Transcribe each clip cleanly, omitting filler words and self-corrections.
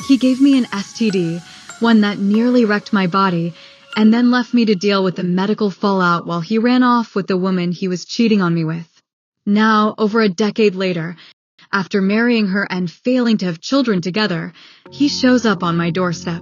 He gave me an STD, one that nearly wrecked my body, and then left me to deal with the medical fallout while he ran off with the woman he was cheating on me with. Now, over a decade later, after marrying her and failing to have children together, he shows up on my doorstep.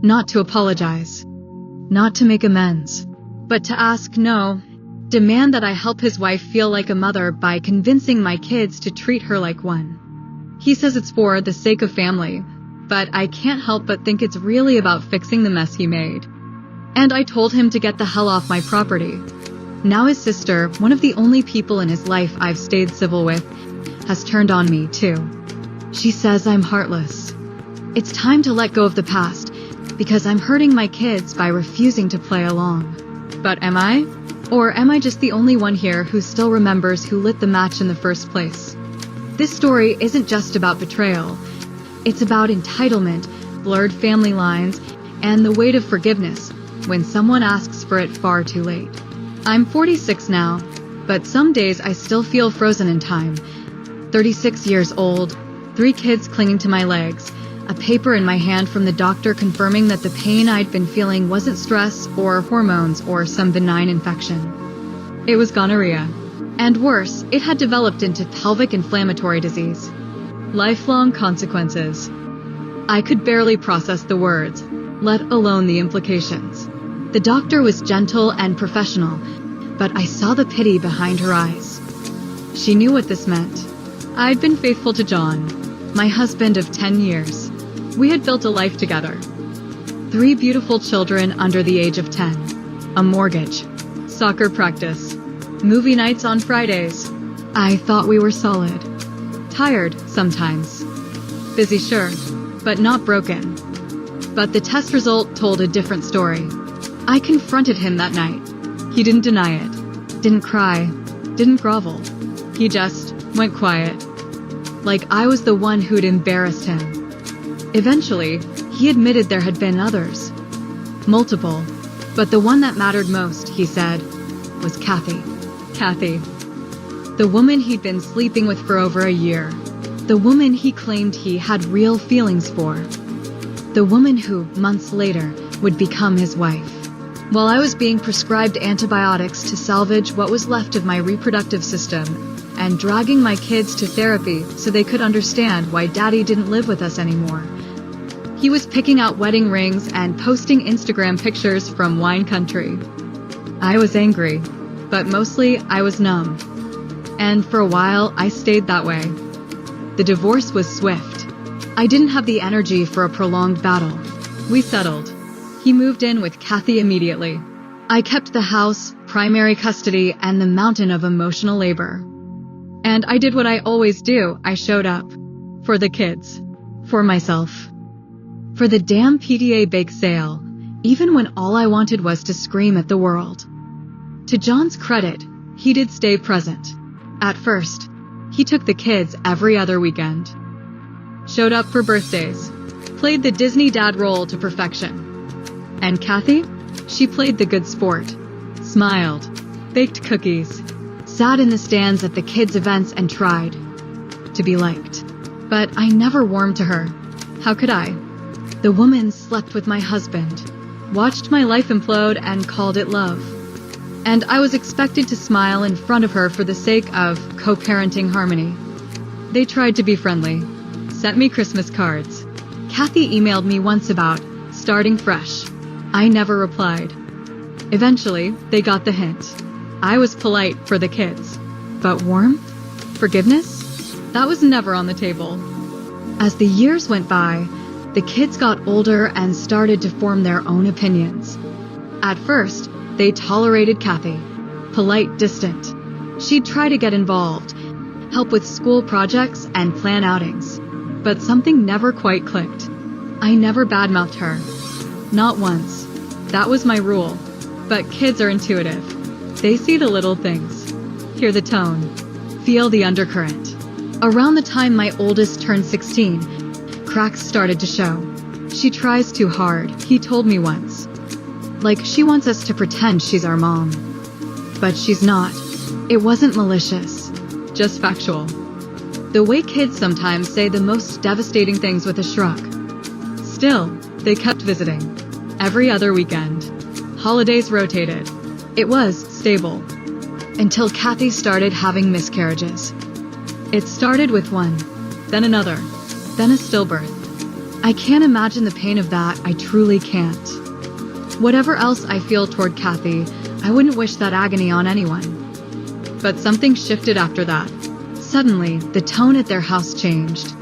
Not to apologize. Not to make amends. But to ask no. Demand that I help his wife feel like a mother by convincing my kids to treat her like one. He says it's for the sake of family, but I can't help but think it's really about fixing the mess he made. And I told him to get the hell off my property. Now his sister, one of the only people in his life I've stayed civil with, has turned on me too. She says I'm heartless. It's time to let go of the past, because I'm hurting my kids by refusing to play along. But am I? Or am I just the only one here who still remembers who lit the match in the first place? This story isn't just about betrayal. It's about entitlement, blurred family lines, and the weight of forgiveness when someone asks for it far too late. I'm 46 now, but some days I still feel frozen in time. 36 years old, 3 kids clinging to my legs, a paper in my hand from the doctor confirming that the pain I'd been feeling wasn't stress or hormones or some benign infection. It was gonorrhea. And worse, it had developed into pelvic inflammatory disease. Lifelong consequences. I could barely process the words, let alone the implications. The doctor was gentle and professional, but I saw the pity behind her eyes. She knew what this meant. I'd been faithful to John, my husband of 10 years. We had built a life together. 3 beautiful children under the age of 10. A mortgage. Soccer practice. Movie nights on Fridays. I thought we were solid. Tired, sometimes. Busy, sure, but not broken. But the test result told a different story. I confronted him that night. He didn't deny it. Didn't cry. Didn't grovel. He just went quiet. Like I was the one who'd embarrassed him. Eventually, he admitted there had been others. Multiple. But the one that mattered most, he said, was Kathy. Kathy. The woman he'd been sleeping with for over a year. The woman he claimed he had real feelings for. The woman who, months later, would become his wife. While I was being prescribed antibiotics to salvage what was left of my reproductive system, and dragging my kids to therapy so they could understand why Daddy didn't live with us anymore. He was picking out wedding rings and posting Instagram pictures from wine country. I was angry, but mostly I was numb. And for a while, I stayed that way. The divorce was swift. I didn't have the energy for a prolonged battle. We settled. He moved in with Kathy immediately. I kept the house, primary custody, and the mountain of emotional labor. And I did what I always do. I showed up. For the kids. For myself. For the damn PDA bake sale, even when all I wanted was to scream at the world. To John's credit, he did stay present. At first, he took the kids every other weekend. Showed up for birthdays. Played the Disney dad role to perfection. And Kathy? She played the good sport. Smiled. Baked cookies. Sat in the stands at the kids' events and tried to be liked. But I never warmed to her. How could I? The woman slept with my husband, watched my life implode and called it love. And I was expected to smile in front of her for the sake of co-parenting harmony. They tried to be friendly. Sent me Christmas cards. Kathy emailed me once about starting fresh. I never replied. Eventually, they got the hint. I was polite for the kids. But warmth? Forgiveness? That was never on the table. As the years went by, the kids got older and started to form their own opinions. At first, they tolerated Kathy. Polite, distant. She'd try to get involved, help with school projects and plan outings. But something never quite clicked. I never badmouthed her. Not once. That was my rule. But kids are intuitive. They see the little things. Hear the tone. Feel the undercurrent. Around the time my oldest turned 16, cracks started to show. She tries too hard, he told me once. Like she wants us to pretend she's our mom. But she's not. It wasn't malicious. Just factual. The way kids sometimes say the most devastating things with a shrug. Still, they kept visiting. Every other weekend. Holidays rotated. It was stable. Until Kathy started having miscarriages. It started with one, then another, then a stillbirth. I can't imagine the pain of that, I truly can't. Whatever else I feel toward Kathy, I wouldn't wish that agony on anyone. But something shifted after that. Suddenly, the tone at their house changed.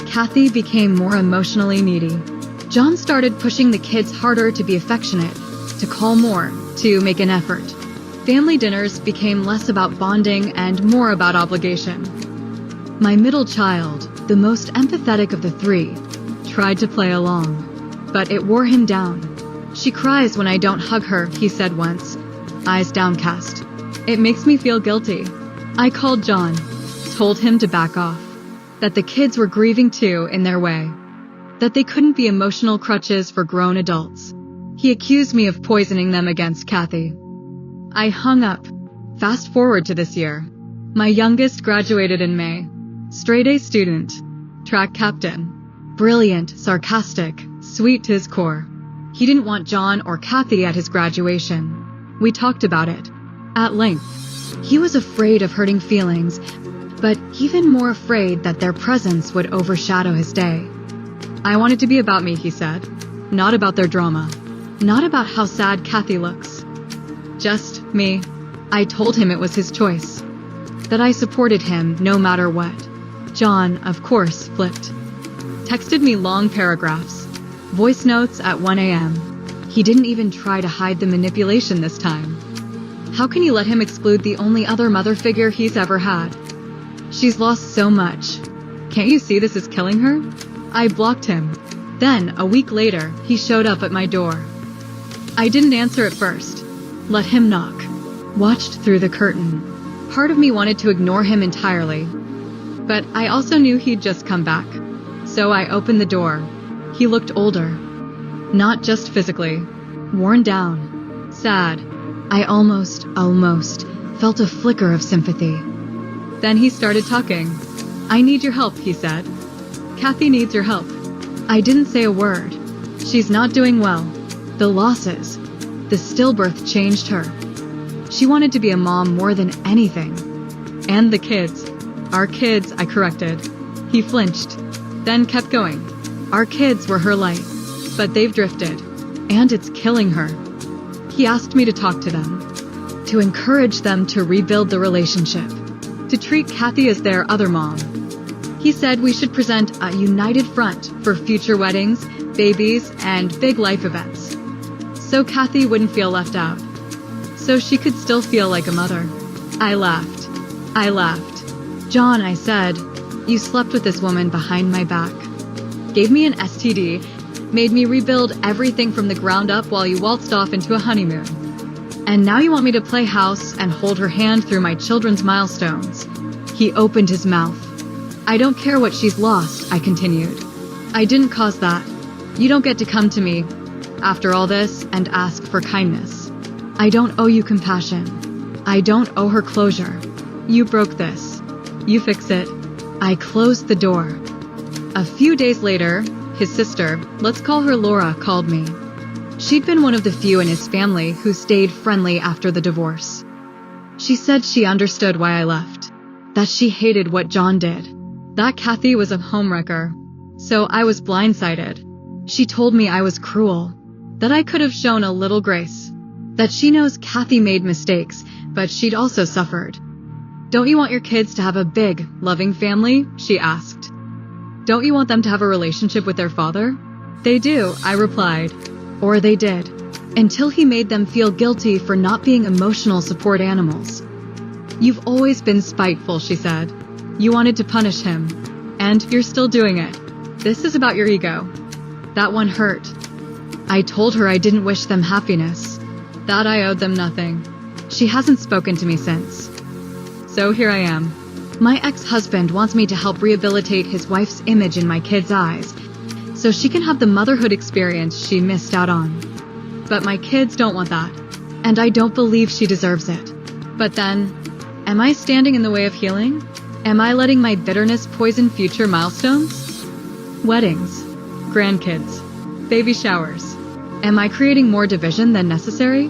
Kathy became more emotionally needy. John started pushing the kids harder to be affectionate, to call more, to make an effort. Family dinners became less about bonding and more about obligation. My middle child, the most empathetic of the three, tried to play along. But it wore him down. She cries when I don't hug her, he said once, eyes downcast. It makes me feel guilty. I called John, told him to back off. That the kids were grieving too in their way. That they couldn't be emotional crutches for grown adults. He accused me of poisoning them against Kathy. I hung up. Fast forward to this year. My youngest graduated in May. Straight-A student. Track captain. Brilliant, sarcastic, sweet to his core. He didn't want John or Kathy at his graduation. We talked about it. At length. He was afraid of hurting feelings, but even more afraid that their presence would overshadow his day. I want it to be about me, he said. Not about their drama. Not about how sad Kathy looks. Just me. I told him it was his choice. That I supported him no matter what. John, of course, flipped. Texted me long paragraphs. Voice notes at 1 a.m. He didn't even try to hide the manipulation this time. How can you let him exclude the only other mother figure he's ever had? She's lost so much. Can't you see this is killing her? I blocked him. Then, a week later, he showed up at my door. I didn't answer at first. Let him knock. Watched through the curtain. Part of me wanted to ignore him entirely. But I also knew he'd just come back. So I opened the door. He looked older. Not just physically. Worn down. Sad. I almost felt a flicker of sympathy. Then he started talking. I need your help, he said. Kathy needs your help. I didn't say a word. She's not doing well. The losses. The stillbirth changed her. She wanted to be a mom more than anything. And the kids. Our kids, I corrected. He flinched. Then kept going. Our kids were her light. But they've drifted. And it's killing her. He asked me to talk to them. To encourage them to rebuild the relationship. To treat Kathy as their other mom. He said we should present a united front for future weddings, babies, and big life events. So Kathy wouldn't feel left out. So she could still feel like a mother. I laughed. John, I said, you slept with this woman behind my back. Gave me an STD, made me rebuild everything from the ground up while you waltzed off into a honeymoon. And now you want me to play house and hold her hand through my children's milestones. He opened his mouth. I don't care what she's lost, I continued. I didn't cause that. You don't get to come to me, after all this, and ask for kindness. I don't owe you compassion. I don't owe her closure. You broke this. You fix it. I closed the door. A few days later, his sister, let's call her Laura, called me. She'd been one of the few in his family who stayed friendly after the divorce. She said she understood why I left. That she hated what John did. That Kathy was a homewrecker. So I was blindsided. She told me I was cruel. That I could have shown a little grace. That she knows Kathy made mistakes, but she'd also suffered. Don't you want your kids to have a big, loving family? She asked. Don't you want them to have a relationship with their father? They do, I replied. Or they did. Until he made them feel guilty for not being emotional support animals. You've always been spiteful, she said. You wanted to punish him. And you're still doing it. This is about your ego. That one hurt. I told her I didn't wish them happiness. That I owed them nothing. She hasn't spoken to me since. So here I am. My ex-husband wants me to help rehabilitate his wife's image in my kids' eyes, so she can have the motherhood experience she missed out on. But my kids don't want that, and I don't believe she deserves it. But then, am I standing in the way of healing? Am I letting my bitterness poison future milestones? Weddings. Grandkids. baby showers. Am I creating more division than necessary?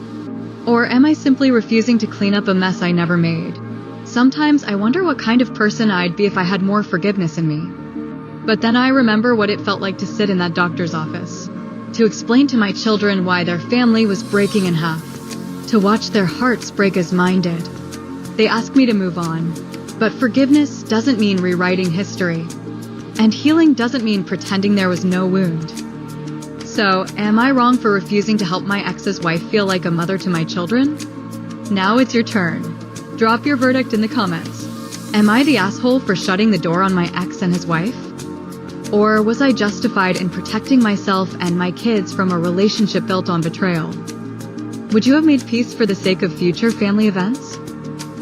Or am I simply refusing to clean up a mess I never made? Sometimes I wonder what kind of person I'd be if I had more forgiveness in me. But then I remember what it felt like to sit in that doctor's office, to explain to my children why their family was breaking in half, to watch their hearts break as mine did. They asked me to move on, but forgiveness doesn't mean rewriting history, and healing doesn't mean pretending there was no wound. So, am I wrong for refusing to help my ex's wife feel like a mother to my children? Now it's your turn. Drop your verdict in the comments. Am I the asshole for shutting the door on my ex and his wife? Or was I justified in protecting myself and my kids from a relationship built on betrayal? Would you have made peace for the sake of future family events?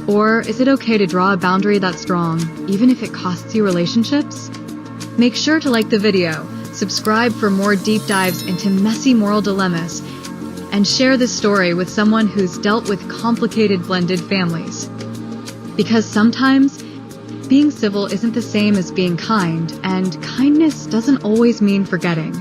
Or is it okay to draw a boundary that's strong, even if it costs you relationships? Make sure to like the video, subscribe for more deep dives into messy moral dilemmas, and share this story with someone who's dealt with complicated blended families. Because sometimes, being civil isn't the same as being kind, and kindness doesn't always mean forgetting.